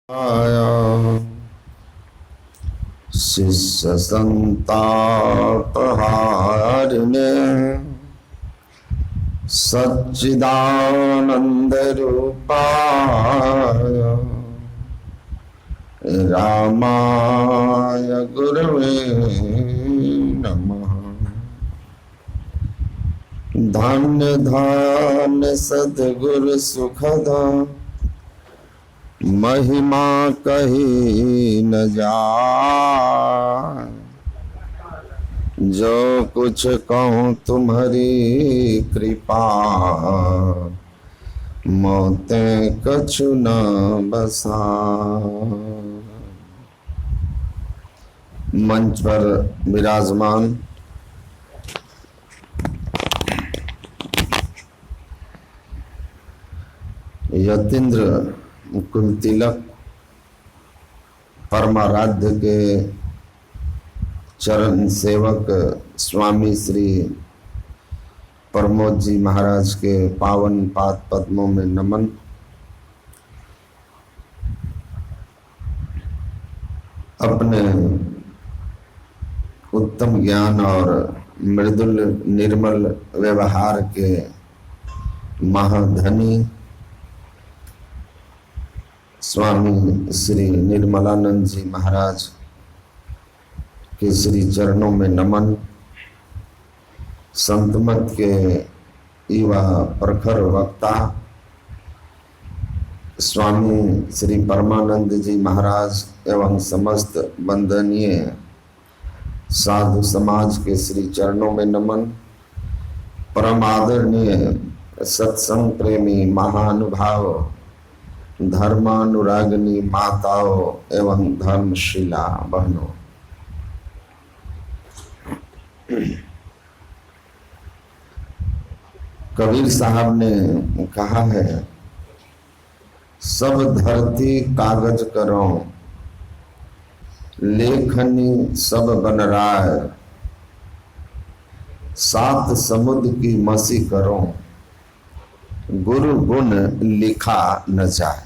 आया शिष्य संतापहारिणे सच्चिदानंद रूपाय रामाय गुरवे नमः। धन्य धन्य सद्गुरु सुखदा महिमा कही न जाए। जो कुछ कहूँ तुम्हारी कृपा मोतें कछु न बसा। मंच पर विराजमान यतीन्द्र कुल तिलक परमाराध्य के चरण सेवक स्वामी श्री प्रमोद जी महाराज के पावन पाद पद्मों में नमन। अपने उत्तम ज्ञान और मृदुल निर्मल व्यवहार के महाधनी स्वामी श्री निर्मलानंद जी महाराज के श्री चरणों में नमन। संतमत के युवा प्रखर वक्ता स्वामी श्री परमानंद जी महाराज एवं समस्त वंदनीय साधु समाज के श्री चरणों में नमन। परम आदरणीय सत्संग प्रेमी महानुभाव धर्मानुरागिनी माताओं एवं धर्मशिला बहनों, कबीर साहब ने कहा है, सब धरती कागज करो लेखनी सब बन राय। सात समुद्र की मसी करो गुरु गुण लिखा न जाए।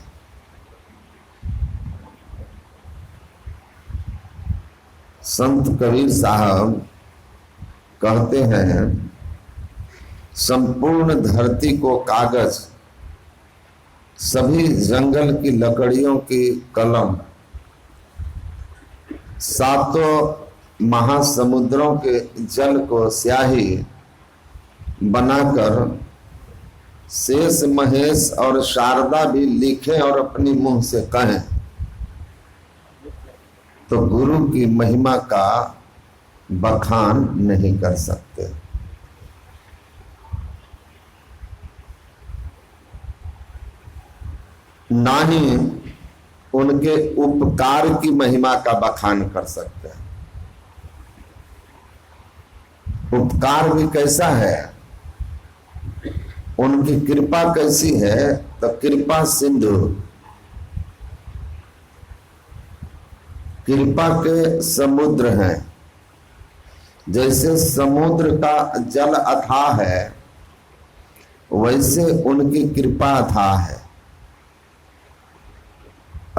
संत कबीर साहब कहते हैं, संपूर्ण धरती को कागज, सभी जंगल की लकड़ियों की कलम, सातों महासमुद्रों के जल को स्याही बनाकर शेष महेश और शारदा भी लिखें और अपनी मुंह से कहें तो गुरु की महिमा का बखान नहीं कर सकते। ना ही उनके उपकार की महिमा का बखान कर सकते हैं। उपकार भी कैसा है, उनकी कृपा कैसी है, तो कृपा सिंधु, कृपा के समुद्र हैं। जैसे समुद्र का जल अथाह है, वैसे उनकी कृपा अथाह है।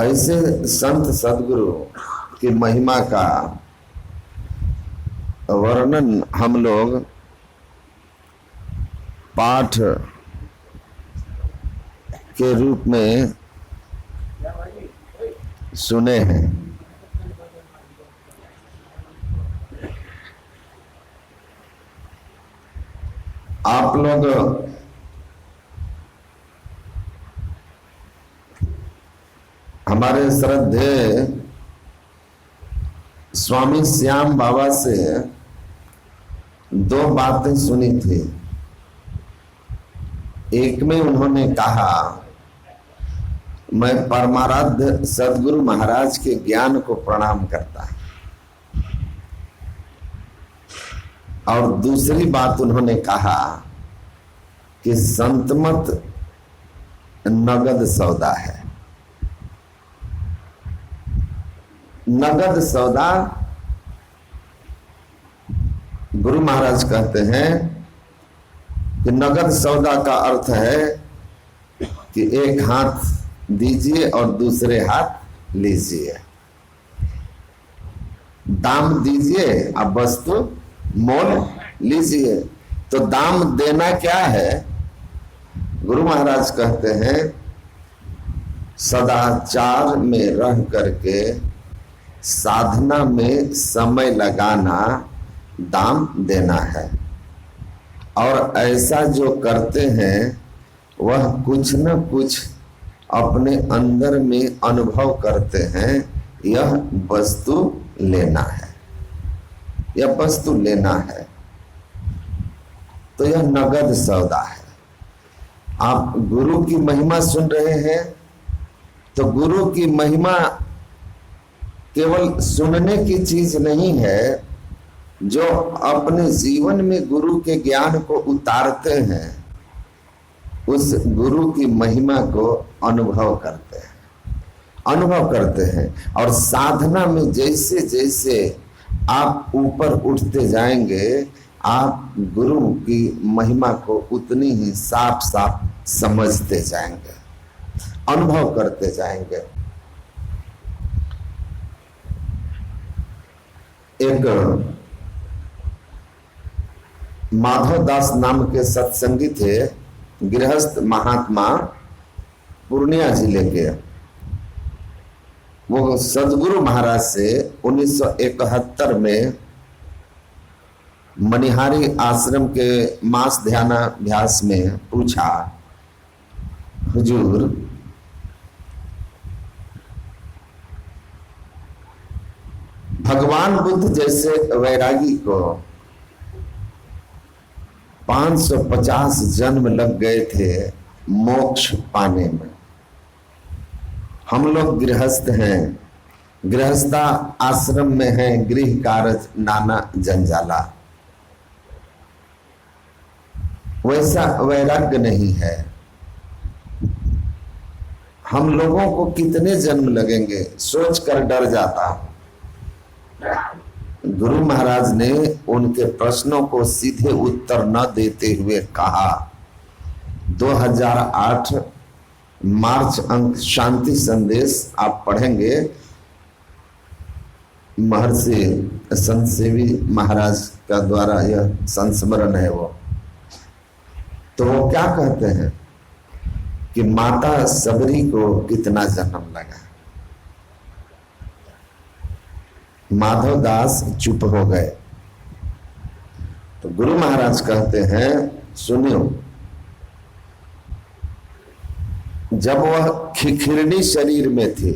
ऐसे संत सद्गुरु की महिमा का वर्णन हम लोग पाठ के रूप में सुने हैं। आप लोग हमारे श्रद्धेय स्वामी श्याम बाबा से दो बातें सुनी थी। एक में उन्होंने कहा, मैं परमाराध्य सद्गुरु महाराज के ज्ञान को प्रणाम करता हूं, और दूसरी बात उन्होंने कहा कि संतमत नगद सौदा है। नगद सौदा, गुरु महाराज कहते हैं कि नगद सौदा का अर्थ है कि एक हाथ दीजिए और दूसरे हाथ लीजिए, दाम दीजिए, अब वस्तु मोल लीजिए। तो दाम देना क्या है? गुरु महाराज कहते हैं सदाचार में रह करके साधना में समय लगाना दाम देना है। और ऐसा जो करते हैं वह कुछ न कुछ अपने अंदर में अनुभव करते हैं, यह वस्तु लेना है, यह वस्तु लेना है। तो यह नगद सौदा है। आप गुरु की महिमा सुन रहे हैं तो गुरु की महिमा केवल सुनने की चीज नहीं है, जो अपने जीवन में गुरु के ज्ञान को उतारते हैं उस गुरु की महिमा को अनुभव करते हैं, अनुभव करते हैं। और साधना में जैसे जैसे आप ऊपर उठते जाएंगे, आप गुरु की महिमा को उतनी ही साफ साफ समझते जाएंगे, अनुभव करते जाएंगे। एक माधव दास नाम के सत्संगी थे, गृहस्थ महात्मा, पूर्णिया जिले के। वो सदगुरु महाराज से 1971 में मनिहारी आश्रम के मास ध्यानाभ्यास में पूछा, हुजूर भगवान बुद्ध जैसे वैरागी को 550 जन्म लग गए थे मोक्ष पाने में। हम लोग गृहस्थ हैं, गृहस्था आश्रम में हैं, गृह कारज नाना जंजाला। वैसा वैराग्य नहीं है। हम लोगों को कितने जन्म लगेंगे सोच कर डर जाता हूं। गुरु महाराज ने उनके प्रश्नों को सीधे उत्तर न देते हुए कहा, 2008 मार्च अंक शांति संदेश आप पढ़ेंगे, महर्षि संत सेवी महाराज का द्वारा यह संस्मरण है। वो तो वो क्या कहते हैं कि माता सबरी को कितना जन्म लगा। माधव दास चुप हो गए। तो गुरु महाराज कहते हैं, सुनियो, जब वह खिखिरनी शरीर में थी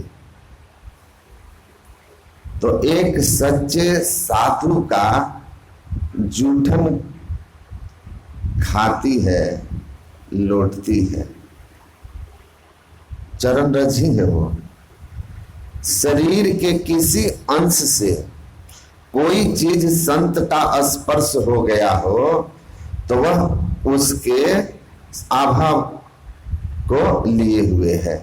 तो एक सच्चे साधु का जूठन खाती है, लौटती है, चरण रजी है। वो शरीर के किसी अंश से कोई चीज संत का स्पर्श हो गया हो तो वह उसके आभा को लिए हुए है,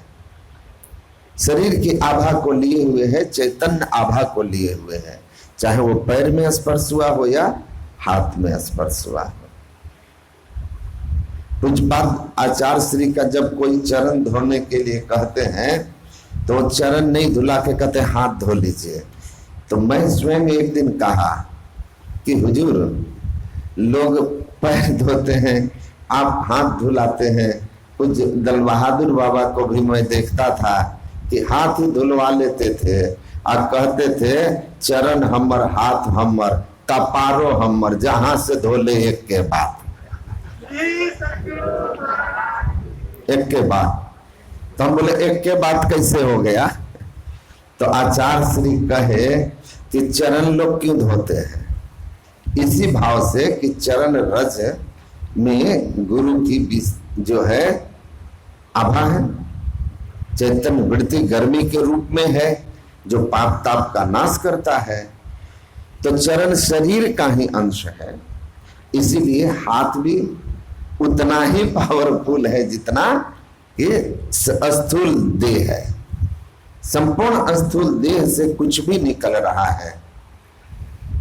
शरीर की आभा को लिए हुए है, चैतन्य आभा को लिए हुए है। चाहे वो पैर में स्पर्श हुआ हो या हाथ में स्पर्श हुआ हो। कुछ बात आचार्य श्री का जब कोई चरण धोने के लिए कहते हैं तो चरण नहीं धुला के कहते हाथ धो लीजिए। तो मैं स्वयं एक दिन कहा कि हुजूर, लोग पैर धोते हैं, आप हाथ धुलाते हैं। कुछ दल बहादुर बाबा को भी मैं देखता था कि हाथ ही धुलवा लेते थे और कहते थे चरण हमर हाथ हमर कपारो हमर, जहां से धोले एक के बाद, एक के बाद। तो हम बोले एक के बाद कैसे हो गया? तो आचार्य श्री कहे कि चरण लोग क्यों धोते हैं? इसी भाव से कि चरण रज में गुरु की जो है आभा है, चैतन्य वृत्ति गर्मी के रूप में है जो पाप ताप का नाश करता है। तो चरण शरीर का ही अंश है, इसीलिए हाथ भी उतना ही पावरफुल है जितना ये स्थूल देह है। संपूर्ण स्थूल देह से कुछ भी निकल रहा है,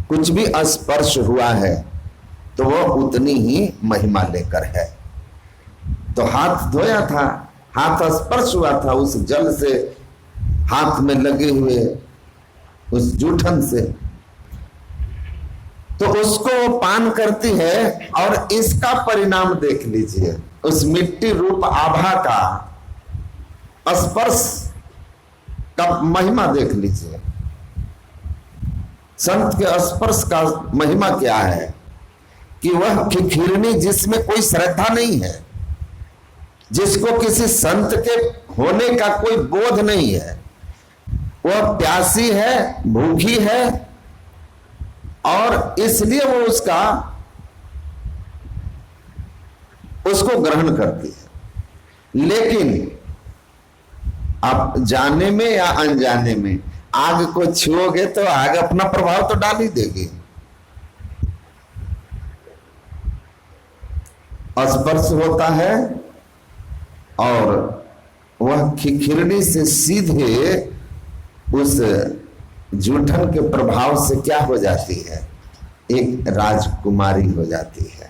कुछ भी स्पर्श हुआ है तो वह उतनी ही महिमा लेकर है। तो हाथ धोया था, हाथ स्पर्श हुआ था, उस जल से हाथ में लगे हुए उस जूठन से, तो उसको वो पान करती है और इसका परिणाम देख लीजिए, उस मिट्टी रूप आभा का स्पर्श का महिमा देख लीजिए। संत के स्पर्श का महिमा क्या है कि वह खिखिरनी जिसमें कोई श्रद्धा नहीं है, जिसको किसी संत के होने का कोई बोध नहीं है, वह प्यासी है, भूखी है, और इसलिए वो उसको ग्रहण करती है। लेकिन आप जाने में या अनजाने में आग को छुओगे तो आग अपना प्रभाव तो डाल ही देगी। स्पर्श होता है और वह खिखिरनी से सीधे उस जूठन के प्रभाव से क्या हो जाती है, एक राजकुमारी हो जाती है।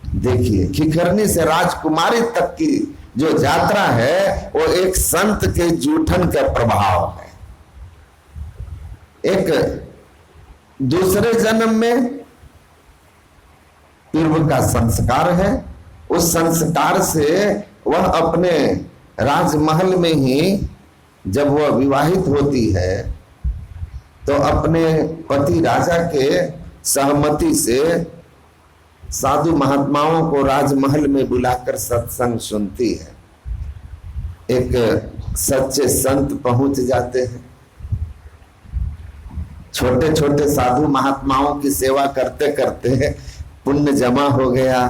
देखिए, खिखरनी से राजकुमारी तक की जो यात्रा है वो एक संत के जूठन का प्रभाव है। एक दूसरे जन्म में पूर्व का संस्कार है, उस संस्कार से वह अपने राजमहल में ही जब वह विवाहित होती है तो अपने पति राजा के सहमति से साधु महात्माओं को राजमहल में बुलाकर सत्संग सुनती है। एक सच्चे संत पहुंच जाते हैं, छोटे छोटे साधु महात्माओं की सेवा करते करते पुण्य जमा हो गया,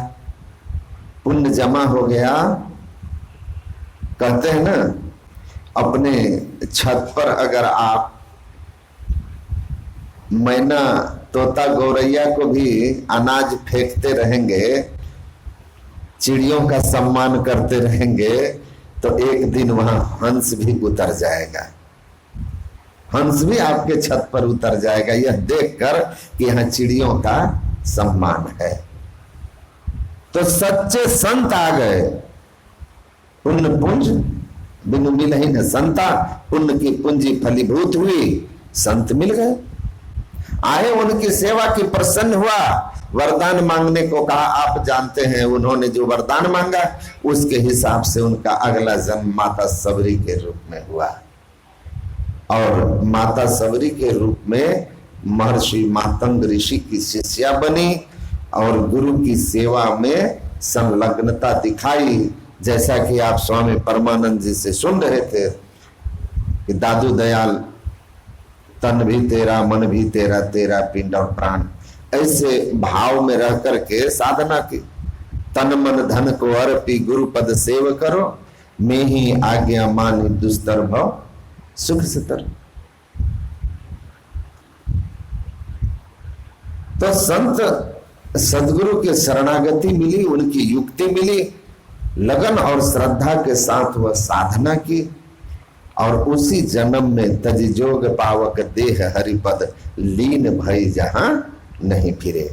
पुण्य जमा हो गया। कहते हैं ना, अपने छत पर अगर आप मैना तोता गौरैया को भी अनाज फेंकते रहेंगे, चिड़ियों का सम्मान करते रहेंगे, तो एक दिन वहां हंस भी उतर जाएगा, हंस भी आपके छत पर उतर जाएगा, यह देखकर कि यहाँ चिड़ियों का सम्मान है। तो सच्चे संत आ गए, पुण्य पुंज बिनु मिल ही न संता, पुण्य की पूंजी फलीभूत हुई, संत मिल गए। आए, उनकी सेवा की प्रसन्न हुआ, वरदान मांगने को कहा। आप जानते हैं उन्होंने जो वरदान मांगा उसके हिसाब से उनका अगला जन्म माता सबरी के रूप में हुआ, और माता सबरी के रूप में महर्षि मातंग ऋषि की शिष्या बनी और गुरु की सेवा में संलग्नता दिखाई। जैसा कि आप स्वामी परमानंद जी से सुन रहे थे कि दादू दयाल, तन भी तेरा मन भी तेरा, तेरा पिंड और प्राण, ऐसे भाव में रह करके साधना की। तन मन धन को अर्पी गुरु पद सेव करो, मैं ही आज्ञा मानी दुस्तर भव सुख सतर। तो संत सदगुरु के शरणागति मिली, उनकी युक्ति मिली, लगन और श्रद्धा के साथ वह साधना की, और उसी जन्म में तज जोग पावक देह हरिपद लीन भई जहां नहीं फिरे।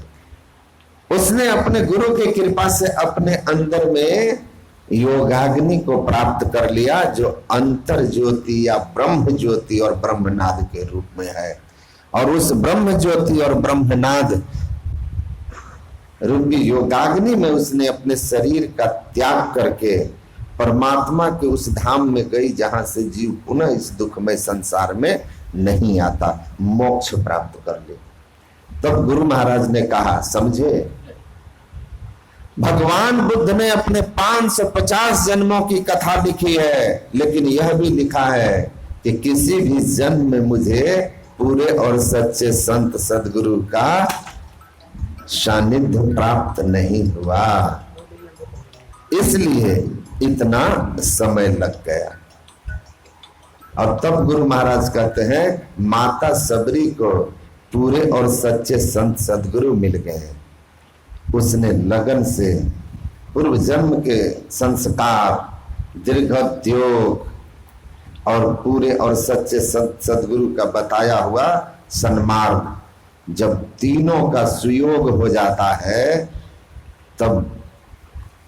उसने अपने गुरु की कृपा से अपने अंदर में योगाग्नि को प्राप्त कर लिया, जो अंतर ज्योति या ब्रह्म ज्योति और ब्रह्मनाद के रूप में है। और उस ब्रह्म ज्योति और ब्रह्मनाद रूपी योगाग्नि में उसने अपने शरीर का त्याग करके परमात्मा के उस धाम में गई जहां से जीव पुनः इस दुखमय संसार में नहीं आता, मोक्ष प्राप्त कर ले। तब गुरु महाराज ने कहा, समझे, भगवान बुद्ध ने अपने 550 जन्मों की कथा लिखी है, लेकिन यह भी लिखा है कि किसी भी जन्म में मुझे पूरे और सच्चे संत सदगुरु का सानिध्य प्राप्त नहीं हुआ, इसलिए इतना समय लग गया। और तब गुरु महाराज कहते हैं, माता सबरी को पूरे और सच्चे संत सदगुरु मिल गए। उसने लगन से पूर्व जन्म के संस्कार, दीर्घोद्योग और पूरे और सच्चे संत सदगुरु का बताया हुआ सन्मार्ग, जब तीनों का सुयोग हो जाता है, तब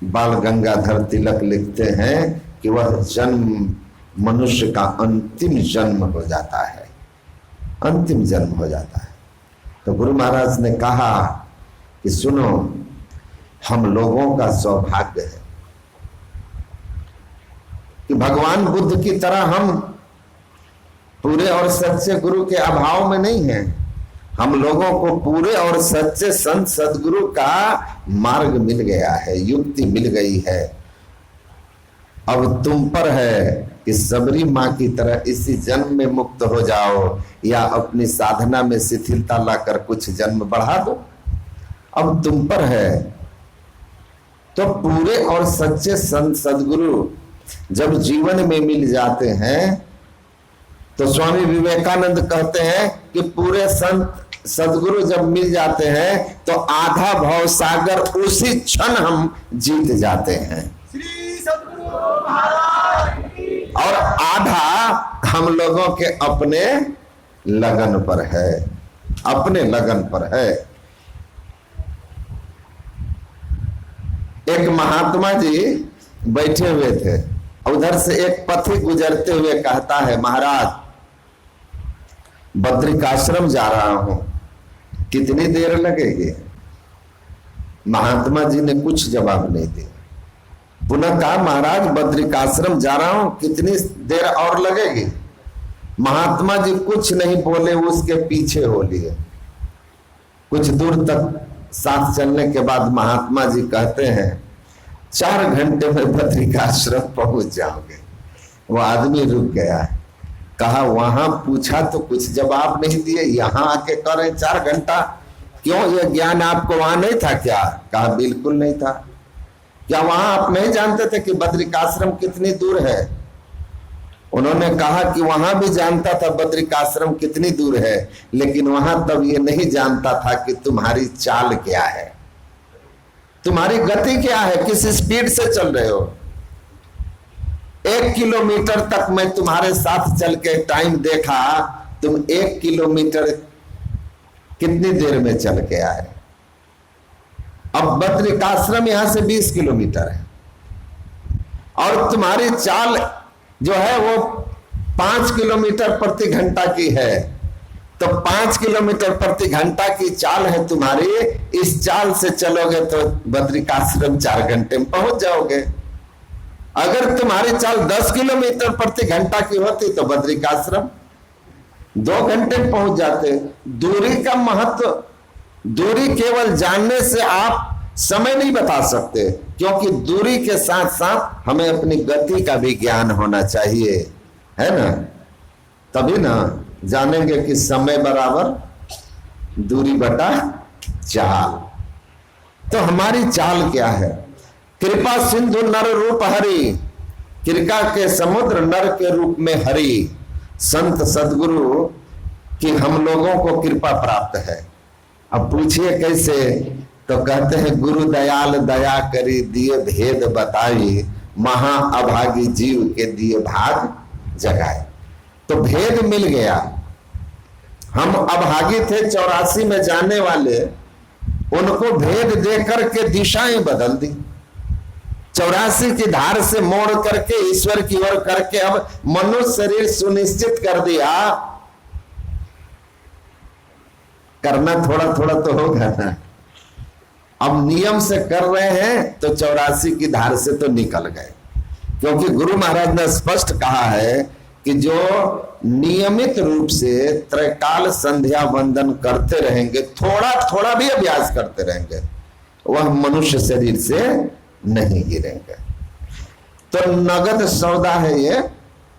बाल गंगाधर तिलक लिखते हैं कि वह जन्म मनुष्य का अंतिम जन्म हो जाता है, अंतिम जन्म हो जाता है। तो गुरु महाराज ने कहा कि सुनो, हम लोगों का सौभाग्य है कि भगवान बुद्ध की तरह हम पूरे और सच्चे गुरु के अभाव में नहीं हैं। हम लोगों को पूरे और सच्चे संत सदगुरु का मार्ग मिल गया है, युक्ति मिल गई है। अब तुम पर है कि सबरी माँ की तरह इसी जन्म में मुक्त हो जाओ या अपनी साधना में शिथिलता लाकर कुछ जन्म बढ़ा दो। अब तुम पर है। तो पूरे और सच्चे संत सदगुरु जब जीवन में मिल जाते हैं तो स्वामी विवेकानंद कहते हैं कि पूरे संत सदगुरु जब मिल जाते हैं तो आधा भव सागर उसी क्षण हम जीत जाते हैं और आधा हम लोगों के अपने लगन पर है, अपने लगन पर है। एक महात्मा जी बैठे हुए थे, उधर से एक पथिक गुजरते हुए कहता है, महाराज बद्रिकाश्रम जा रहा हूं, कितनी देर लगेगी? महात्मा जी ने कुछ जवाब नहीं दिया। पुनः कहा, महाराज बद्रिकाश्रम जा रहा हूं, कितनी देर और लगेगी? महात्मा जी कुछ नहीं बोले, उसके पीछे हो लिए। कुछ दूर तक साथ चलने के बाद महात्मा जी कहते हैं, 4 घंटे में बद्रिकाश्रम पहुंच जाओगे। वो आदमी रुक गया। कहा, वहां पूछा तो कुछ जवाब नहीं दिए, यहां आके करें 4 घंटा? क्यों, यह ज्ञान आपको वहां नहीं था क्या? कहा, बिल्कुल नहीं था। क्या वहां आप नहीं जानते थे कि बद्रिकाश्रम कितनी दूर है? उन्होंने कहा कि वहां भी जानता था बद्रिकाश्रम कितनी दूर है, लेकिन वहां तब ये नहीं जानता था कि तुम्हारी चाल क्या है, तुम्हारी गति क्या है, किस स्पीड से चल रहे हो। 1 किलोमीटर तक मैं तुम्हारे साथ चल के टाइम देखा, तुम 1 किलोमीटर कितनी देर में चल के आए। अब बद्रिकाश्रम यहां से 20 किलोमीटर है और तुम्हारी चाल जो है वो 5 किलोमीटर प्रति घंटा की है। तो 5 किलोमीटर प्रति घंटा की चाल है तुम्हारी, इस चाल से चलोगे तो बद्रिकाश्रम 4 घंटे में पहुंच जाओगे। अगर तुम्हारी चाल 10 किलोमीटर प्रति घंटा की होती तो बद्रिकाश्रम 2 घंटे में पहुंच जाते। दूरी का महत्व, दूरी केवल जानने से आप समय नहीं बता सकते, क्योंकि दूरी के साथ साथ हमें अपनी गति का भी ज्ञान होना चाहिए, है ना? तभी ना जानेंगे कि समय बराबर दूरी बटा चाल। तो हमारी चाल क्या है? कृपा सिंधु नर रूप हरि, कृपा के समुद्र नर के रूप में हरि। संत सदगुरु कि हम लोगों को कृपा प्राप्त है। अब पूछिए कैसे? तो कहते हैं, गुरु दयाल दया करी दिए भेद बताई, महा अभागी जीव के दिए भाग जगाए। तो भेद मिल गया। हम अभागी थे 84 में जाने वाले, उनको भेद देकर के दिशाएं बदल दी। 84 की धार से मोड़ करके ईश्वर की ओर करके अब मनुष्य शरीर सुनिश्चित कर दिया। करना थोड़ा थोड़ा तो होगा ना। अब नियम से कर रहे हैं तो 84 की धार से तो निकल गए, क्योंकि गुरु महाराज ने स्पष्ट कहा है कि जो नियमित रूप से त्रैकाल संध्या वंदन करते रहेंगे, थोड़ा थोड़ा भी अभ्यास करते रहेंगे, वह मनुष्य शरीर से नहीं गिरेंगे। तो नगद सौदा है ये,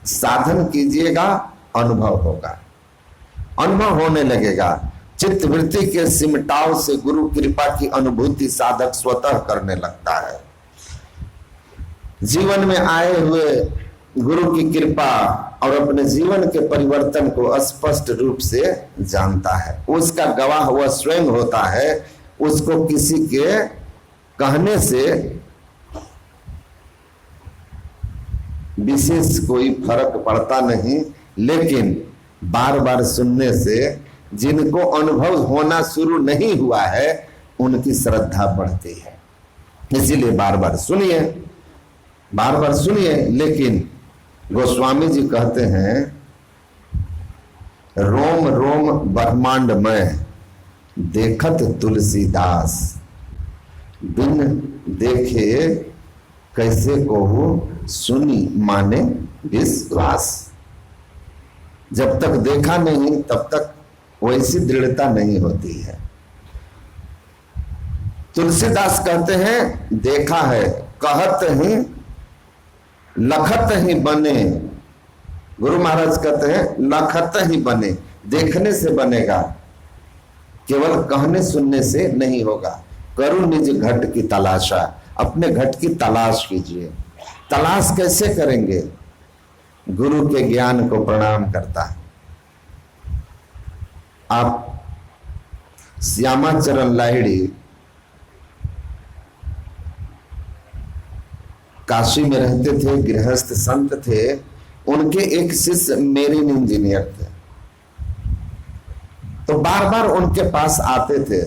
साधन कीजिएगा, अनुभव होगा, अनुभव होने लगेगा। चित्त वृत्ति के सिमटाव से गुरु कृपा की अनुभूति साधक स्वतः करने लगता है। जीवन में आए हुए गुरु की कृपा और अपने जीवन के परिवर्तन को स्पष्ट रूप से जानता है। उसका गवाह वह स्वयं होता है, उसको किसी के कहने से विशेष कोई फर्क पड़ता नहीं, लेकिन बार बार सुनने से जिनको अनुभव होना शुरू नहीं हुआ है उनकी श्रद्धा बढ़ती है। इसीलिए बार बार सुनिए, बार बार सुनिए, लेकिन गोस्वामी जी कहते हैं, रोम रोम ब्रह्मांड में देखत तुलसीदास, बिन देखे कैसे को सुनी माने विश्वास। जब तक देखा नहीं तब तक वैसी दृढ़ता नहीं होती है। तुलसीदास कहते हैं देखा है कहत ही लखत ही बने। गुरु महाराज कहते हैं लखत ही बने, देखने से बनेगा, केवल कहने सुनने से नहीं होगा। करो निज घट की तलाशा, अपने घट की तलाश कीजिए। तलाश कैसे करेंगे? गुरु के ज्ञान को प्रणाम करता है। आप श्यामाचरण लाहिड़ी काशी में रहते थे, गृहस्थ संत थे। उनके एक शिष्य मेरीन इंजीनियर थे, तो बार बार उनके पास आते थे।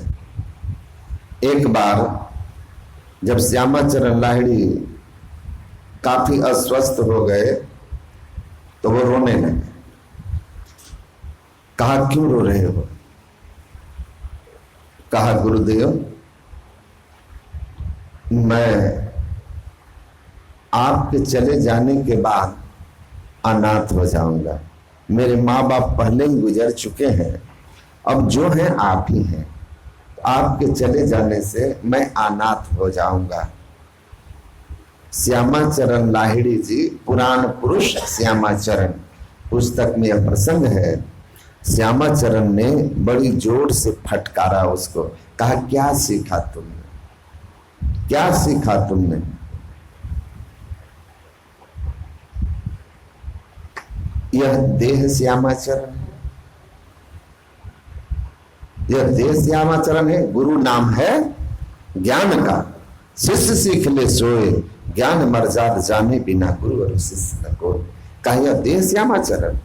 एक बार जब श्यामाचरण लाहिड़ी काफी अस्वस्थ हो गए तो वो रोने लगे। कहा क्यों रो रहे हो? कहा गुरुदेव, मैं आपके चले जाने के बाद अनाथ हो जाऊंगा। मेरे माँ बाप पहले ही गुजर चुके हैं, अब जो है आप ही हैं। आपके चले जाने से मैं अनाथ हो जाऊंगा। श्यामाचरण लाहिड़ी जी, पुराण पुरुष श्यामाचरण पुस्तक में यह प्रसंग है। श्यामाचरण ने बड़ी जोर से फटकारा उसको, कहा क्या सीखा तुमने, क्या सीखा तुमने? यह देह श्यामाचरण है, यह देह श्यामाचरण है। गुरु नाम है ज्ञान का, शिष्य सीख ले सोए, ज्ञान मर्जाद जाने बिना गुरु और शिष्य न कोई। कहा यह देह श्यामाचरण,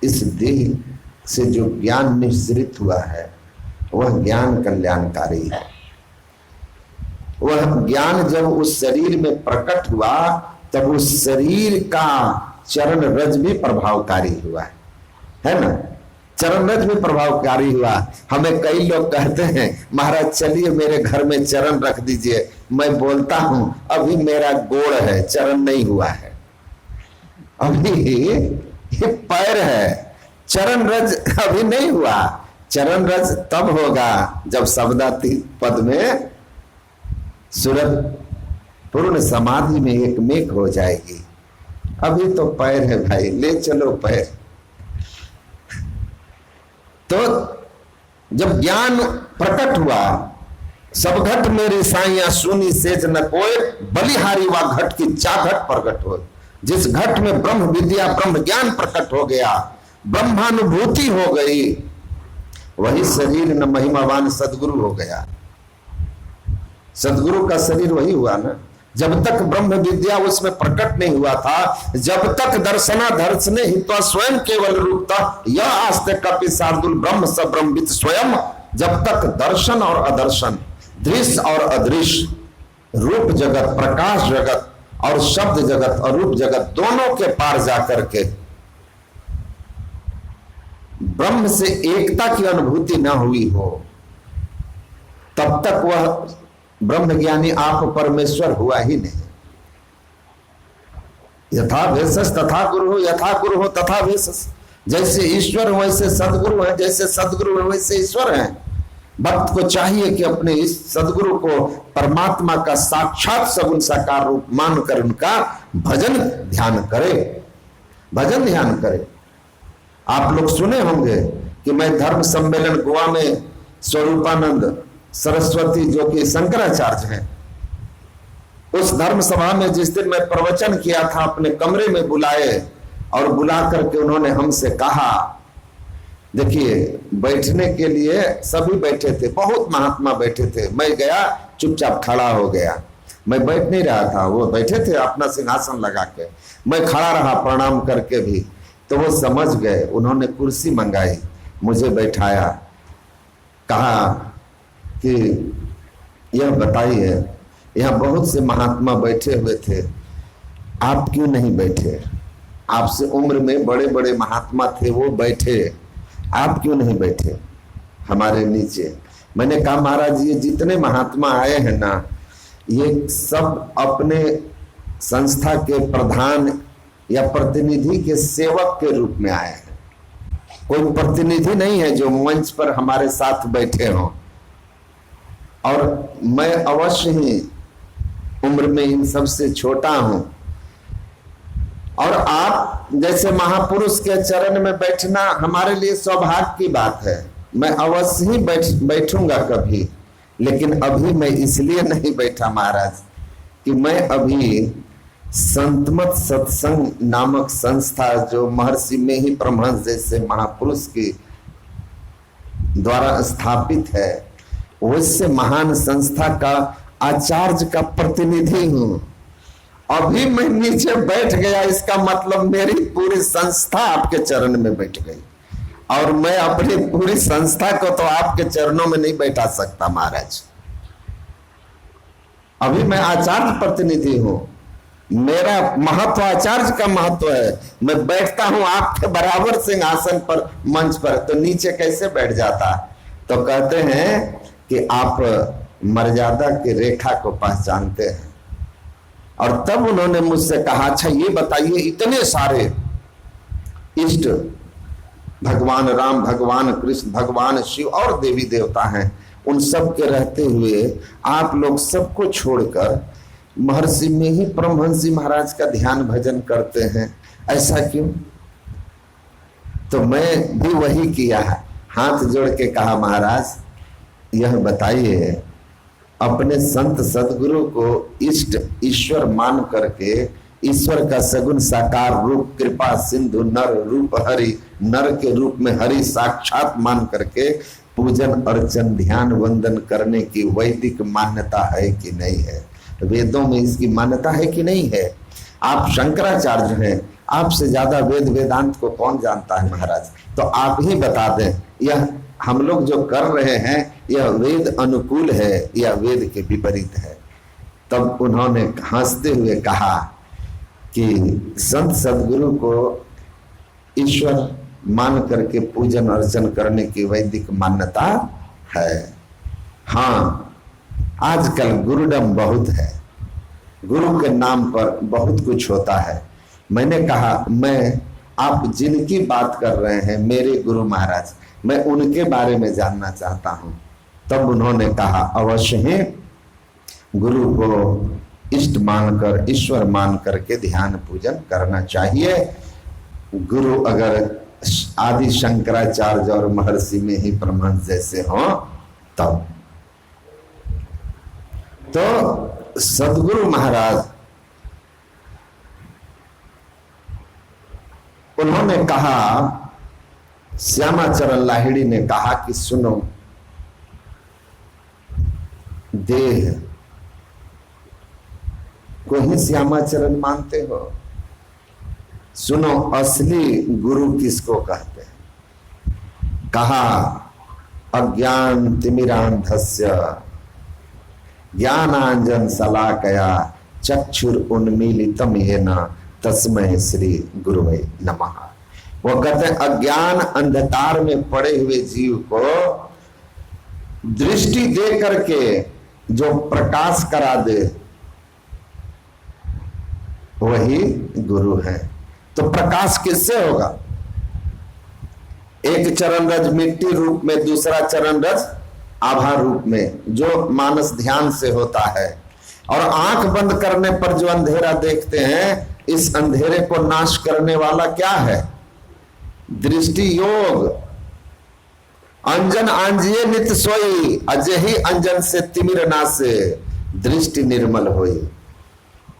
इस देह से जो ज्ञान निश्रित हुआ है वह ज्ञान कल्याणकारी है। वह ज्ञान जब उस शरीर में प्रकट हुआ तब उस शरीर का चरण रज भी प्रभावकारी हुआ है ना? चरण रज भी प्रभावकारी हुआ। हमें कई लोग कहते हैं महाराज चलिए मेरे घर में चरण रख दीजिए। मैं बोलता हूं अभी मेरा गोड़ है, चरण नहीं हुआ है, अभी ये पैर है, चरण रज अभी नहीं हुआ। चरण रज तब होगा जब शब्दातीत पद में सूरत पूर्ण समाधि में एक मेक हो जाएगी। अभी तो पैर है भाई, ले चलो पैर। तो जब ज्ञान प्रकट हुआ, सब घट मेरी साइया सुनी सेज न कोय, बलिहारी वा घट की चाघट प्रकट हो। जिस घट में ब्रह्म विद्या ब्रह्म ज्ञान प्रकट हो गया, ब्रह्मानुभूति हो गई, वही शरीर न महिमावान सदगुरु हो गया। सदगुरु का शरीर वही हुआ ना। जब तक ब्रह्म विद्या उसमें प्रकट नहीं हुआ था, जब तक दर्शना दर्शने हित्वा स्वयं केवल रूपता यह आस्ते कपि शार्दुल ब्रह्म स ब्रह्मविद स्वयं। जब तक दर्शन और अदर्शन, दृश्य और अदृश्य, रूप जगत प्रकाश जगत और शब्द जगत और रूप जगत दोनों के पार जाकर के ब्रह्म से एकता की अनुभूति न हुई हो, तब तक वह ब्रह्म ज्ञानी आप परमेश्वर हुआ ही नहीं। यथा भेषस तथा गुरु हो, यथा गुरु हो तथा भेषस। जैसे ईश्वर हो वैसे सदगुरु है, जैसे सदगुरु है वैसे ईश्वर है। भक्त को चाहिए कि अपने इस सदगुरु को परमात्मा का साक्षात सगुण साकार रूप मानकर उनका भजन ध्यान करे, भजन ध्यान करे। आप लोग सुने होंगे कि मैं धर्म सम्मेलन गोवा में स्वरूपानंद सरस्वती जो कि शंकराचार्य हैं, उस धर्म सभा में जिस दिन मैं प्रवचन किया था, अपने कमरे में बुलाए और बुला करके उन्होंने हमसे कहा, देखिए बैठने के लिए सभी बैठे थे, बहुत महात्मा बैठे थे, मैं गया चुपचाप खड़ा हो गया। मैं बैठ नहीं रहा था, वो बैठे थे अपना सिंहासन लगा के, मैं खड़ा रहा प्रणाम करके भी। तो वो समझ गए, उन्होंने कुर्सी मंगाई, मुझे बैठाया, कहा कि यह बताइए यहाँ बहुत से महात्मा बैठे हुए थे, आप क्यों नहीं बैठे? आपसे उम्र में बड़े बड़े महात्मा थे, वो बैठे, आप क्यों नहीं बैठे हमारे नीचे? मैंने कहा महाराज ये जितने महात्मा आए हैं ना, ये सब अपने संस्था के प्रधान या प्रतिनिधि के सेवक के रूप में आए हैं। कोई प्रतिनिधि नहीं है जो मंच पर हमारे साथ बैठे हों। और मैं अवश्य ही उम्र में इन सबसे छोटा हूं, और आप जैसे महापुरुष के चरण में बैठना हमारे लिए सौभाग्य की बात है। मैं अवश्य ही बैठूंगा कभी, लेकिन अभी मैं इसलिए नहीं बैठा महाराज कि मैं अभी संतमत सत्संग नामक संस्था जो महर्षि में ही परमहंस जैसे महापुरुष के द्वारा स्थापित है, वैसे महान संस्था का आचार्य का प्रतिनिधि हूं। अभी मैं नीचे बैठ गया, इसका मतलब मेरी पूरी संस्था आपके चरण में बैठ गई, और मैं अपनी पूरी संस्था को तो आपके चरणों में नहीं बैठा सकता महाराज। अभी मैं आचार्य प्रतिनिधि हूं, मेरा महत्व आचार्य का महत्व है। मैं बैठता हूं आपके बराबर सिंहासन पर, मंच पर, तो नीचे कैसे बैठ जाता? तो कहते हैं कि आप मर्यादा की रेखा को पहचानते हैं। और तब उन्होंने मुझसे कहा, अच्छा ये बताइए, इतने सारे इष्ट, भगवान राम, भगवान कृष्ण, भगवान शिव और देवी देवता हैं, उन सब के रहते हुए आप लोग सबको छोड़कर महर्षि में ही परमहंस जी महाराज का ध्यान भजन करते हैं, ऐसा क्यों? तो मैं भी वही किया है, हाथ जोड़ के कहा महाराज यह बताइए, अपने संत सदगुरु को इष्ट ईश्वर मान करके, ईश्वर का सगुण साकार रूप कृपा सिंधु नर रूप हरि, नर के रूप में हरि साक्षात मान करके पूजन अर्चन ध्यान वंदन करने की वैदिक मान्यता है कि नहीं है? वेदों में इसकी मान्यता है कि नहीं है? आप शंकराचार्य हैं, आपसे ज्यादा वेद वेदांत को कौन जानता है महाराज? तो आप ही बता दें, यह हम लोग जो कर रहे हैं यह वेद अनुकूल है या वेद के विपरीत है? तब उन्होंने हंसते हुए कहा कि संत सदगुरु को ईश्वर मान करके पूजन अर्चन करने की वैदिक मान्यता है। हाँ, आजकल गुरुडम बहुत है, गुरु के नाम पर बहुत कुछ होता है। मैंने कहा मैं, आप जिनकी बात कर रहे हैं मेरे गुरु महाराज, मैं उनके बारे में जानना चाहता हूं। तब उन्होंने कहा अवश्य ही गुरु को इष्ट मानकर, ईश्वर मान करके ध्यान पूजन करना चाहिए। गुरु अगर आदि शंकराचार्य और महर्षि में ही परमहंस जैसे हों तब। तो सदगुरु महाराज उन्होंने कहा, श्यामाचरण लाहिड़ी ने कहा कि सुनो, देह को ही श्यामाचरण मानते हो? सुनो, असली गुरु किसको कहते हैं? कहा अज्ञान तिमिरांधस्य ज्ञानांजन शलाकया चक्षुर उन्मीलितम येन तस्मै श्री गुरुवे नमः। वो कहते हैं अज्ञान अंधकार में पड़े हुए जीव को दृष्टि दे करके जो प्रकाश करा दे वही गुरु है। तो प्रकाश किससे होगा? एक चरण रज मिट्टी रूप में, दूसरा चरण रज आभा रूप में, जो मानस ध्यान से होता है। और आंख बंद करने पर जो अंधेरा देखते हैं, इस अंधेरे को नाश करने वाला क्या है? दृष्टि योग। अंजन आंजिए नित सोई, अजहि अंजन से तिमिर नासे दृष्टि निर्मल होई।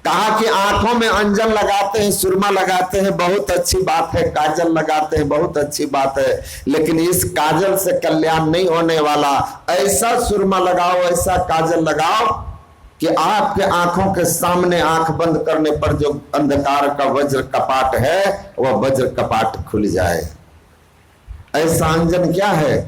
कहा कि आंखों में अंजन लगाते हैं, सुरमा लगाते हैं, बहुत अच्छी बात है, काजल लगाते हैं, बहुत अच्छी बात है, लेकिन इस काजल से कल्याण नहीं होने वाला। ऐसा सुरमा लगाओ, ऐसा काजल लगाओ कि आपके आंखों के सामने आंख बंद करने पर जो अंधकार का वज्र कपाट है वह वज्र कपाट खुल जाए। ऐसा अंजन क्या है?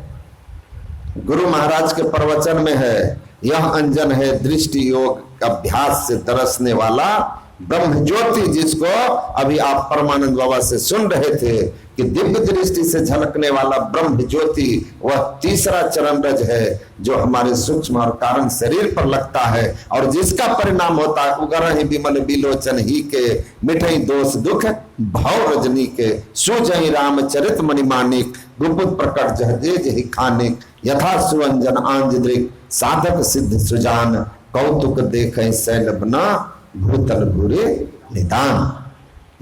गुरु महाराज के प्रवचन में है, यह अंजन है दृष्टि योग अभ्यास से तरसने वाला ब्रह्म ज्योति, जिसको अभी आप परमानंद बाबा से सुन रहे थे कि दिव्य दृष्टि से झलकने वाला ब्रह्म ज्योति वह तीसरा चरण रज है जो हमारे सूक्ष्म और कारण शरीर पर लगता है और जिसका परिणाम होता है उगर ही विमल बिलोचन ही के मिठई दोष दुख भाव रजनी के सुजई रामचरित मणिमानिक गुपुत प्रकट जहजेज ही खानिक यथा सुअंजन आंजद्रिक साधक सिद्ध सुजान कौतुक देख शैलबना भूतल भूरे निदान।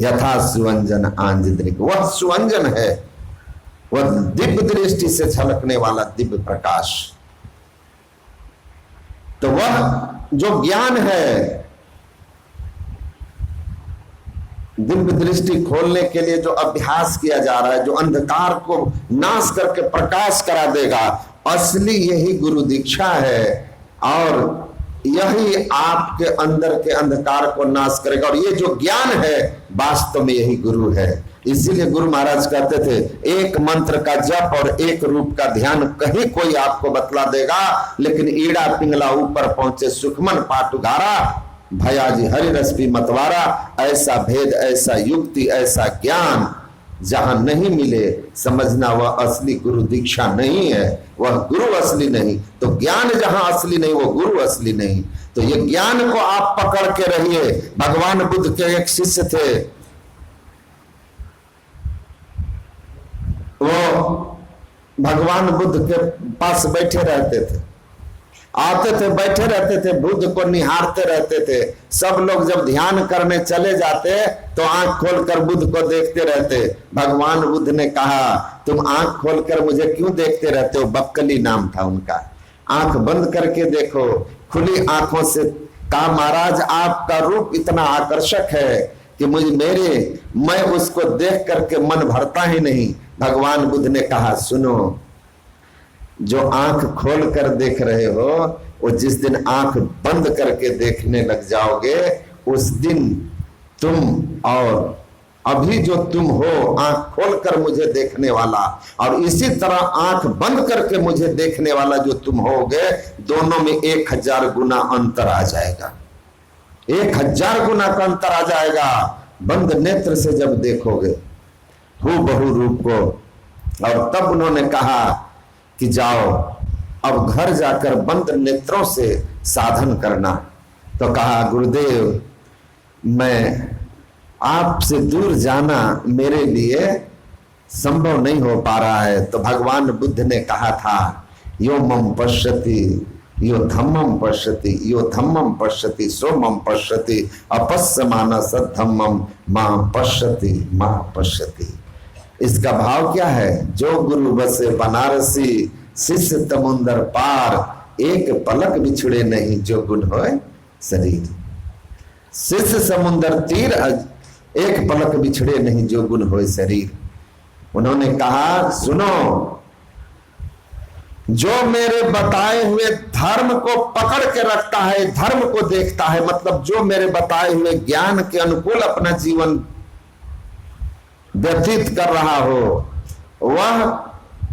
यथा सुअंजन आंजद्रिक, वह सुअंजन है, वह दिव्य दृष्टि से झलकने वाला दिव्य प्रकाश। तो वह जो ज्ञान है, दिव्य दृष्टि खोलने के लिए जो अभ्यास किया जा रहा है, जो अंधकार को नाश करके प्रकाश करा देगा, असली यही गुरु दीक्षा है और यही आपके अंदर के अंधकार को नाश करेगा। और ये जो ज्ञान है वास्तव में यही गुरु है। इसीलिए गुरु महाराज कहते थे एक मंत्र का जप और एक रूप का ध्यान कहीं कोई आपको बतला देगा, लेकिन ईड़ा पिंगला ऊपर पहुंचे सुखमन पाटुगारा भयाजी हरि रसपी मतवारा। ऐसा भेद, ऐसा युक्ति, ऐसा ज्ञान जहां नहीं मिले समझना वह असली गुरु दीक्षा नहीं है, वह गुरु असली नहीं। तो ज्ञान जहां असली नहीं वो गुरु असली नहीं। तो ये ज्ञान को आप पकड़ के रहिए। भगवान बुद्ध के एक शिष्य थे, वो भगवान बुद्ध के पास बैठे रहते थे, आते थे, बैठे रहते थे, बुद्ध को निहारते रहते थे। सब लोग जब ध्यान करने चले जाते तो आंख खोलकर बुद्ध को देखते रहते। भगवान बुद्ध ने कहा तुम आंख खोलकर मुझे क्यों देखते रहते हो? बक्कली नाम था उनका। आंख बंद करके देखो। खुली आंखों से कहा महाराज आपका रूप इतना आकर्षक है कि मैं उसको देख करके मन भरता ही नहीं। भगवान बुद्ध ने कहा सुनो, जो आंख खोल कर देख रहे हो वो जिस दिन आंख बंद करके देखने लग जाओगे उस दिन तुम और अभी जो तुम हो आंख खोलकर मुझे देखने वाला और इसी तरह आंख बंद करके मुझे देखने वाला जो तुम होगे, दोनों में 1000 गुना अंतर आ जाएगा। 1000 गुना का अंतर आ जाएगा बंद नेत्र से जब देखोगे हूबहू रूप को। और तब उन्होंने कहा कि जाओ अब घर जाकर बंद नेत्रों से साधन करना। तो कहा गुरुदेव मैं आपसे दूर जाना मेरे लिए संभव नहीं हो पा रहा है। तो भगवान बुद्ध ने कहा था यो मम पश्यति यो धम्मम पश्यति यो धम्मम पश्यति सो मम पश्यति अपस्यमान सद्धम्मम मां पश्यति मां पश्यति। इसका भाव क्या है? जो गुरु बसे बनारसी शिष्य तमुंदर पार एक पलक बिछड़े नहीं जो गुण होए शरीर। शिष्य समुंदर तीर एक पलक बिछड़े नहीं जो गुण होए शरीर। उन्होंने कहा सुनो, जो मेरे बताए हुए धर्म को पकड़ के रखता है, धर्म को देखता है, मतलब जो मेरे बताए हुए ज्ञान के अनुकूल अपना जीवन व्यतीत कर रहा हो, वह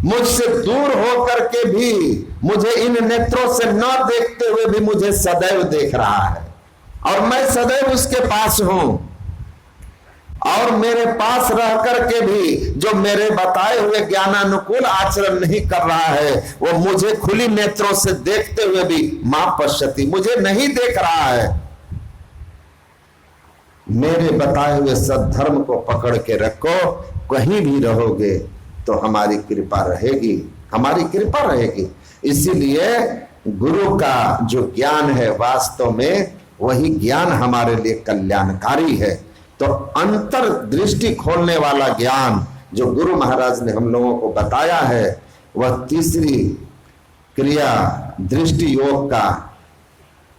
मुझसे दूर होकर के भी मुझे इन नेत्रों से न देखते हुए भी मुझे सदैव देख रहा है और मैं सदैव उसके पास हूं। और मेरे पास रह करके भी जो मेरे बताए हुए ज्ञानानुकूल आचरण नहीं कर रहा है वो मुझे खुली नेत्रों से देखते हुए भी मां पश्यति मुझे नहीं देख रहा है। मेरे बताए हुए सद्धर्म को पकड़ के रखो, कहीं भी रहोगे तो हमारी कृपा रहेगी, हमारी कृपा रहेगी। इसीलिए गुरु का जो ज्ञान है वास्तव में वही ज्ञान हमारे लिए कल्याणकारी है। तो अंतर दृष्टि खोलने वाला ज्ञान जो गुरु महाराज ने हम लोगों को बताया है वह तीसरी क्रिया दृष्टि योग का।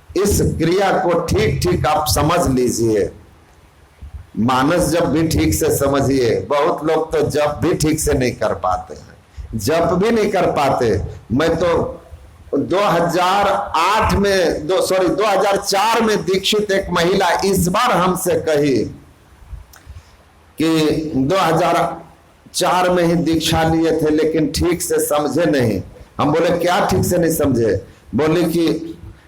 इस क्रिया को ठीक ठीक आप समझ लीजिए। मानस जब भी ठीक से समझिए। बहुत लोग तो जब भी ठीक से नहीं कर पाते हैं, जब भी नहीं कर पाते। मैं तो 2004 में दीक्षित एक महिला इस बार हमसे कही कि 2004 में ही दीक्षा लिए थे लेकिन ठीक से समझे नहीं। हम बोले क्या ठीक से नहीं समझे? बोले कि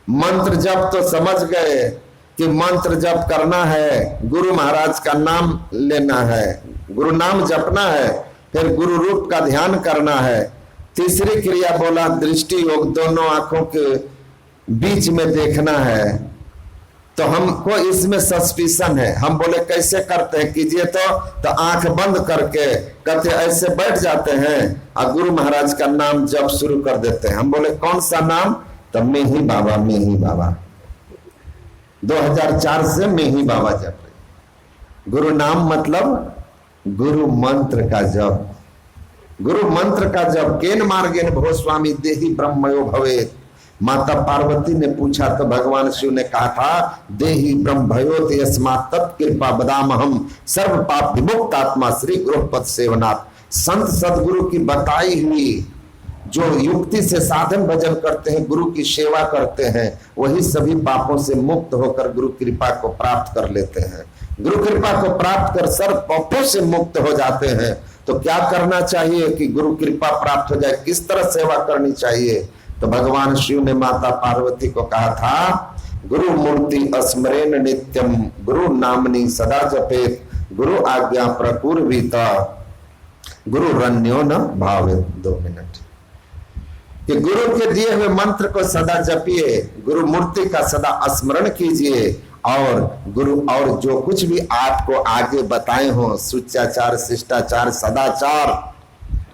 मंत्र जप तो समझ गए कि मंत्र जप करना है, गुरु महाराज का नाम लेना है, गुरु नाम जपना है, फिर गुरु रूप का ध्यान करना है। तीसरी क्रिया बोला दृष्टि योग, दोनों आंखों के बीच में देखना है। तो हमको इसमें सस्पिशन है। हम बोले कैसे करते हैं, कीजिए तो आंख बंद करके कहते ऐसे बैठ जाते हैं और गुरु महाराज का नाम जप शुरू कर देते हैं। हम बोले कौन सा नाम, तो मैं ही बाबा, मैं ही बाबा। 2004 से मैं ही बाबा जप रही। गुरु नाम मतलब गुरु मंत्र का जप, गुरु मंत्र का जप। केन मार्गेन भो स्वामी देहि ब्रह्मयो भवेत। माता पार्वती ने पूछा तो भगवान शिव ने कहा था देहि ब्रह्म भयोत यस्मात् तत्कृपा बदामहम सर्व पाप विमुक्त आत्मा श्री गुरुपद सेवनाथ। संत सदगुरु की बताई हुई जो युक्ति से साधन भजन करते हैं, गुरु की सेवा करते हैं, वही सभी पापों से मुक्त होकर गुरु कृपा को प्राप्त कर लेते हैं। गुरु कृपा को प्राप्त कर सर्व पापों से मुक्त हो जाते हैं। तो क्या करना चाहिए कि गुरु कृपा प्राप्त हो जाए, किस तरह सेवा करनी चाहिए? तो भगवान शिव ने माता पार्वती को कहा था गुरु मूर्ति स्मरेण नित्यम गुरु नामनी सदा जपेत गुरु आज्ञा प्रकुर्वीता गुरु रण्यो न भावे। 2 मिनट कि गुरु के दिए हुए मंत्र को सदा जपिए, गुरु मूर्ति का सदा स्मरण कीजिए और गुरु और जो कुछ भी आपको आगे बताए हो शिष्टाचार शिष्टाचार सदाचार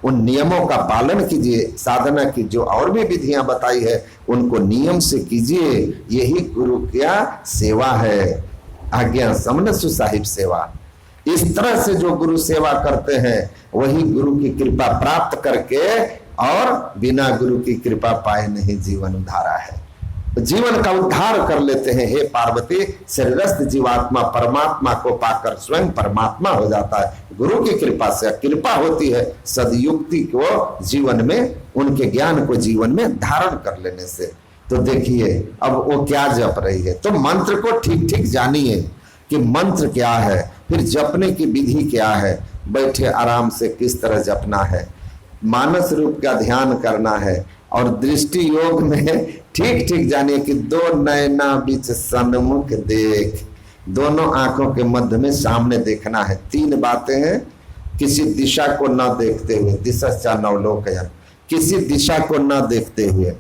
उन नियमों का पालन कीजिए। साधना की जो और भी विधियां बताई है उनको नियम से कीजिए। यही गुरु क्या सेवा है, आज्ञा समन सुसाहिब सेवा। इस तरह से जो गुरु सेवा करते हैं वही गुरु की कृपा प्राप्त करके और बिना गुरु की कृपा पाए नहीं जीवन उद्धारा है, जीवन का उद्धार कर लेते हैं। हे पार्वती, शरीरस्थ जीवात्मा परमात्मा को पाकर स्वयं परमात्मा हो जाता है। गुरु की कृपा से कृपा होती है सदयुक्ति को जीवन में, उनके ज्ञान को जीवन में धारण कर लेने से। तो देखिए अब वो क्या जप रही है। तो मंत्र को ठीक ठीक जानिए कि मंत्र क्या है, फिर जपने की विधि क्या है, बैठे आराम से किस तरह जपना है, मानस रूप का ध्यान करना है। और दृष्टि योग में ठीक ठीक जानिए कि 2 नैना बीच सन्मुख देख, दोनों आंखों के मध्य में सामने देखना है। 3 बातें हैं, किसी दिशा को न देखते हुए, दिशा नवलोकयन, किसी दिशा को न देखते हुए,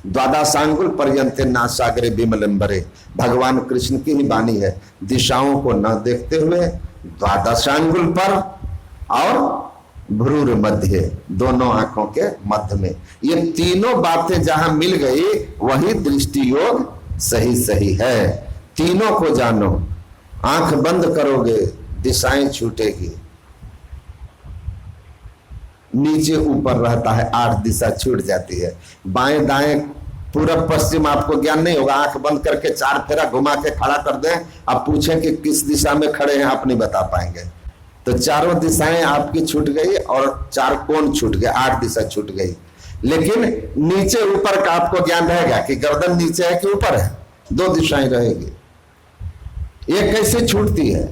द्वादशांगुल पर्यंते नासागरे विमलंबरे, भगवान कृष्ण की ही वाणी है। दिशाओं को न देखते हुए द्वादशांगुल पर और भ्रूर मध्य, दोनों आंखों के मध्य में, ये तीनों बातें जहां मिल गई वही दृष्टि योग सही सही है। तीनों को जानो, आंख बंद करोगे दिशाएं छूटेगी, नीचे ऊपर रहता है 8 दिशा छूट जाती है, बाएं दाएं पूरब पश्चिम आपको ज्ञान नहीं होगा। आंख बंद करके 4 फेरा घुमा के खड़ा कर दें, आप पूछें कि किस दिशा में खड़े हैं, आप नहीं बता पाएंगे। तो चारों दिशाएं आपकी छूट गई और 4 कोण छूट गए, 8 दिशा छूट गई। लेकिन नीचे ऊपर का आपको ज्ञान रहेगा कि गर्दन नीचे है कि ऊपर है, 2 दिशाएं रहेगी। ये कैसे छूटती है?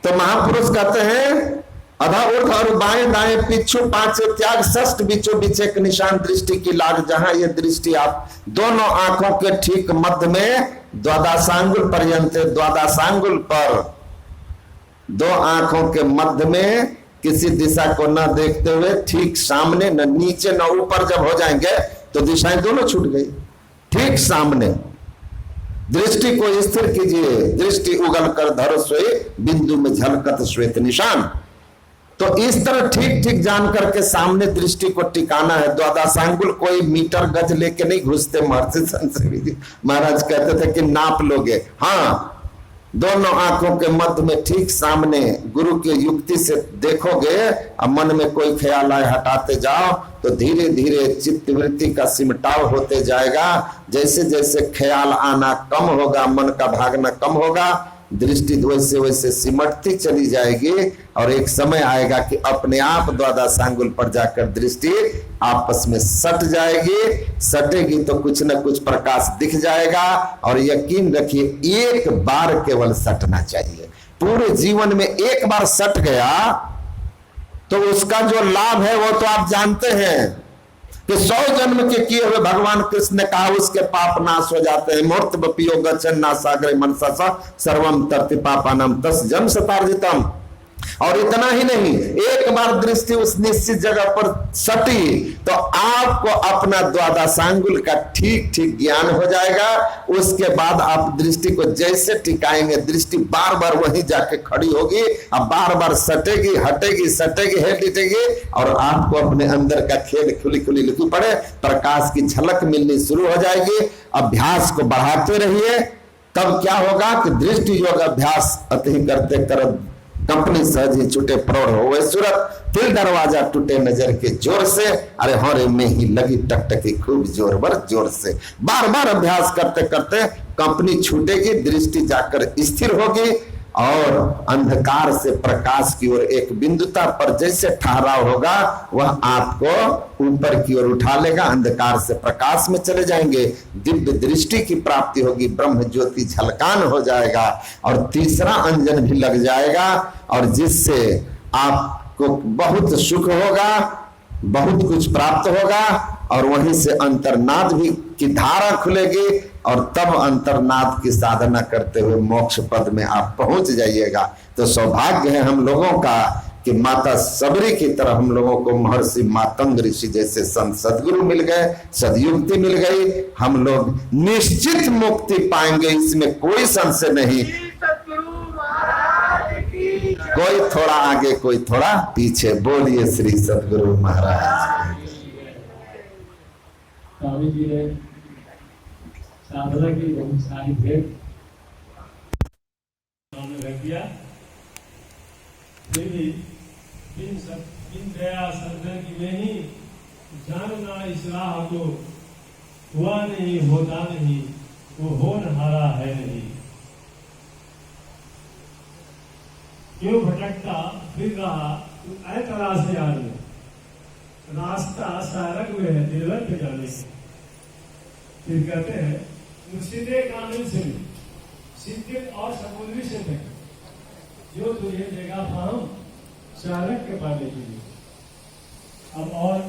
तो महापुरुष कहते हैं अधा ऊर्ध्व और बाएं दाएं पिछु 5 त्याग षष्ठ बीचो बीच एक निशान दृष्टि की लाग। जहां ये दृष्टि आप दोनों आंखों के ठीक मध्य में द्वादशांगुल पर्यंत, द्वादशांगुल पर 2 आंखों के मध्य में किसी दिशा को न देखते हुए ठीक सामने, न नीचे न ऊपर जब हो जाएंगे तो दिशाएं दोनों छूट गई। ठीक सामने दृष्टि को स्थिर कीजिए, दृष्टि उगल कर धरो सोए बिंदु में झलकत श्वेत निशान। तो इस तरह ठीक ठीक जान करके सामने दृष्टि को टिकाना है। द्वादशांगुल कोई मीटर गज लेके नहीं घुसते। महर्षि संजीवी जी महाराज कहते थे कि नाप लोगे, हाँ, दोनों आंखों के मध्य में ठीक सामने गुरु की युक्ति से देखोगे। अब मन में कोई ख्याल आए हटाते जाओ तो धीरे धीरे चित्त वृत्ति का सिमटाव होते जाएगा। जैसे जैसे ख्याल आना कम होगा, मन का भागना कम होगा, दृष्टि वैसे वैसे सिमटती चली जाएगी और एक समय आएगा कि अपने आप द्वादशांगुल पर जाकर दृष्टि आपस में सट जाएगी। सटेगी तो कुछ न कुछ प्रकाश दिख जाएगा। और यकीन रखिए एक बार केवल सटना चाहिए। पूरे जीवन में एक बार सट गया तो उसका जो लाभ है वो तो आप जानते हैं कि 100 जन्म के किए हुए भगवान कृष्ण ने कहा उसके पाप नाश हो जाते हैं। मूर्त बपियो गच्छन् नासाग्रे मनसा सर्वम तरति पापानम तस् जन्म शतार्जितम। और इतना ही नहीं, एक बार दृष्टि उस निश्चित जगह पर सटी तो आपको अपना द्वादशांगुल का ठीक ठीक ज्ञान हो जाएगा। उसके बाद आप दृष्टि को जैसे टिकाएंगे, दृष्टि बार बार वहीं जाके खड़ी होगी, अब बार बार सटेगी हटेगी, सटेगी हटेगी, और आपको अपने अंदर का खेल खुली खुली लिखी पड़े, प्रकाश की झलक मिलनी शुरू हो जाएगी। अभ्यास को बढ़ाते रहिए, तब क्या होगा कि दृष्टि योग अभ्यास अति करते कर कंपनी सहज ही छूटे प्रौढ़ हो सूरत, दिल दरवाजा टूटे नजर के जोर से, अरे हरे में ही लगी टकटकी खूब जोर बर जोर से। बार बार अभ्यास करते करते कंपनी छूटेगी, दृष्टि जाकर स्थिर होगी और अंधकार से प्रकाश की ओर एक बिंदुता पर जैसे ठहराव होगा, वह आपको ऊपर की ओर उठा लेगा, अंधकार से प्रकाश में चले जाएंगे, दिव्य दृष्टि की प्राप्ति होगी, ब्रह्म ज्योति झलकान हो जाएगा और तीसरा अंजन भी लग जाएगा, और जिससे आपको बहुत सुख होगा, बहुत कुछ प्राप्त होगा, और वहीं से अंतर्नाद भी की धारा खुलेगी, और तब अंतर्नाद की साधना करते हुए मोक्ष पद में आप पहुंच जाइएगा। तो सौभाग्य है हम लोगों का कि माता सबरी की तरह हम लोगों को महर्षि मातंग ऋषि जैसे संत सदगुरु मिल गए, सदयुक्ति मिल गई, हम लोग निश्चित मुक्ति पाएंगे, इसमें कोई संशय नहीं। कोई थोड़ा आगे कोई थोड़ा पीछे, बोलिए श्री सदगुरु महाराज। स्वामी जी ने साधना की बहुत सारी भेंट रख दिया, फिर भी बिन दया सदगुरु की में ही जानना इस राह को हुआ नहीं, होता नहीं, वो होनहारा है नहीं। क्यों भटकता फिर रहा ऐतरा से आने, रास्ता सारक में है निर्वत जाने से। फिर कहते हैं मुर्शिदे कामिल से सिद्धित और समुद्री से तक जो तुझे देगा फाहम सारक के पाने के लिए। अब और